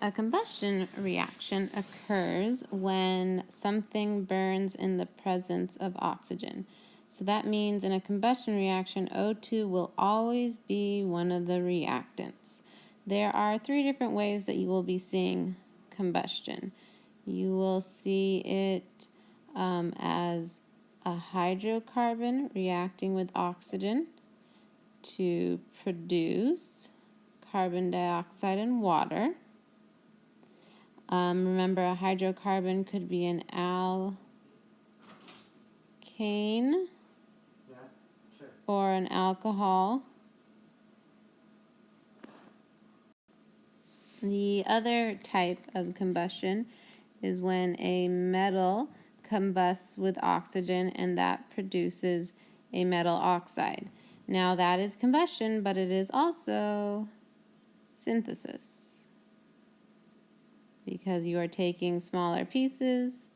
A combustion reaction occurs when something burns in the presence of oxygen. So that means in a combustion reaction, O2 will always be one of the reactants. There are three different ways that you will be seeing combustion. You will see it as a hydrocarbon reacting with oxygen to produce carbon dioxide and water. Remember, a hydrocarbon could be an alkane or an alcohol. The other type of combustion is when a metal combusts with oxygen and that produces a metal oxide. Now that is combustion, but it is also synthesis, because you are taking smaller pieces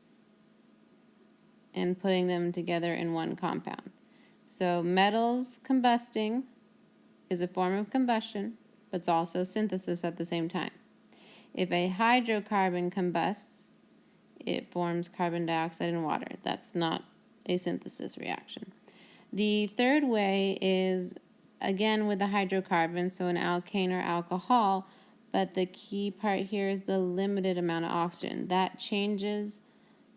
and putting them together in one compound. So metals combusting is a form of combustion, but it's also synthesis at the same time. If a hydrocarbon combusts, it forms carbon dioxide and water. That's not a synthesis reaction. The third way is, again, with a hydrocarbon, so an alkane or alcohol, but the key part here is the limited amount of oxygen. That changes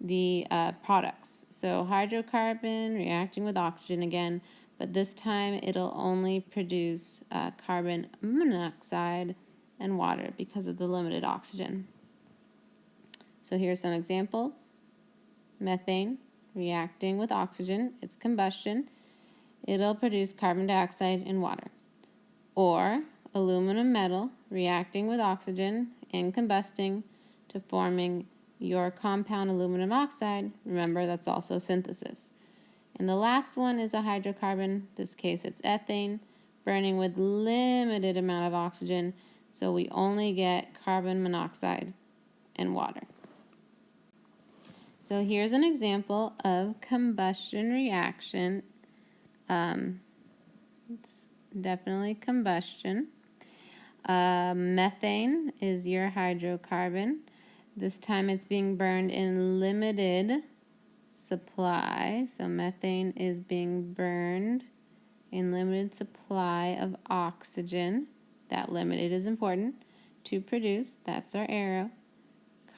the products. So hydrocarbon reacting with oxygen again, but this time it'll only produce carbon monoxide and water because of the limited oxygen. So here's some examples. Methane reacting with oxygen, it's combustion. It'll produce carbon dioxide and water. Or aluminum metal reacting with oxygen and combusting to forming your compound aluminum oxide. Remember, that's also synthesis. And the last one is a hydrocarbon. In this case, it's ethane, burning with limited amount of oxygen, so we only get carbon monoxide and water. So here's an example of combustion reaction. It's definitely combustion. Methane is your hydrocarbon. This time it's being burned in limited supply. So methane is being burned in limited supply of oxygen. That limited is important to produce, that's our arrow,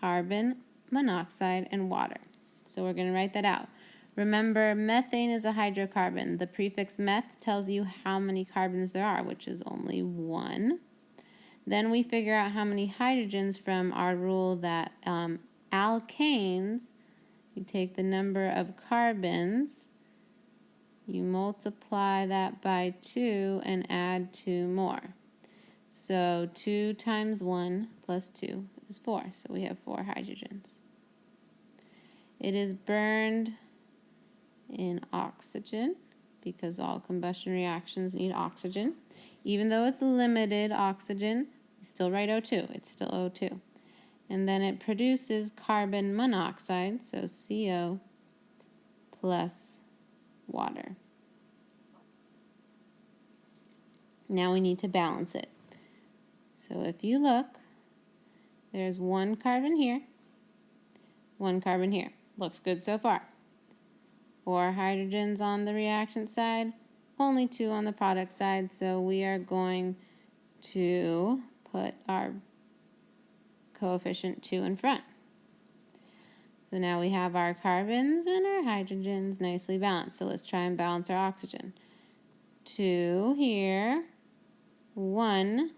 carbon monoxide and water. So we're going to write that out. Remember, methane is a hydrocarbon. The prefix meth tells you how many carbons there are, which is only one. Then we figure out how many hydrogens from our rule that alkanes, you take the number of carbons, you multiply that by 2 and add 2 more. So 2 times 1 plus 2 is 4. So we have 4 hydrogens. It is burned in oxygen because all combustion reactions need oxygen. Even though it's limited oxygen, we still write O2. It's still O2. And then it produces carbon monoxide, so CO plus water. Now we need to balance it. So if you look, there's 1 carbon here, 1 carbon here. Looks good so far. 4 hydrogens on the reactant side, only 2 on the product side, so we are going to put our coefficient 2 in front. So now we have our carbons and our hydrogens nicely balanced. So let's try and balance our oxygen. 2 here, 1,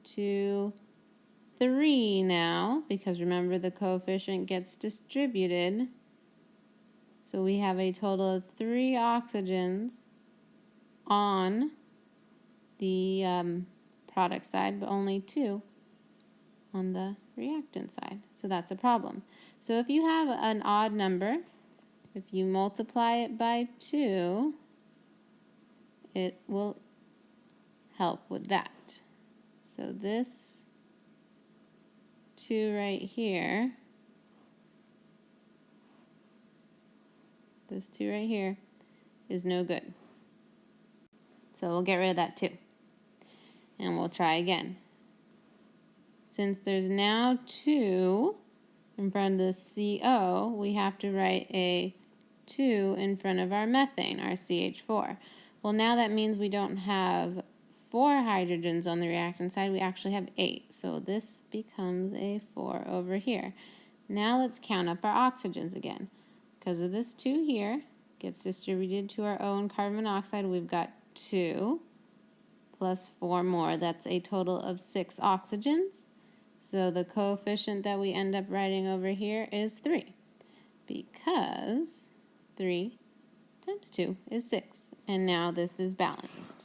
2, 3 now, because remember the coefficient gets distributed. So we have a total of 3 oxygens on the product side, but only 2 on the reactant side. So that's a problem. So if you have an odd number, if you multiply it by 2, it will help with that. So this 2 right here, this 2 right here is no good. So we'll get rid of that 2. And we'll try again. Since there's now 2 in front of the CO, we have to write a 2 in front of our methane, our CH4. Well, now that means we don't have 4 hydrogens on the reactant side, we actually have 8. So this becomes a 4 over here. Now let's count up our oxygens again. Because of this 2 here, gets distributed to our O in carbon monoxide, we've got 2 plus 4 more. That's a total of 6 oxygens. So the coefficient that we end up writing over here is 3, because 3 times 2 is 6. And now this is balanced.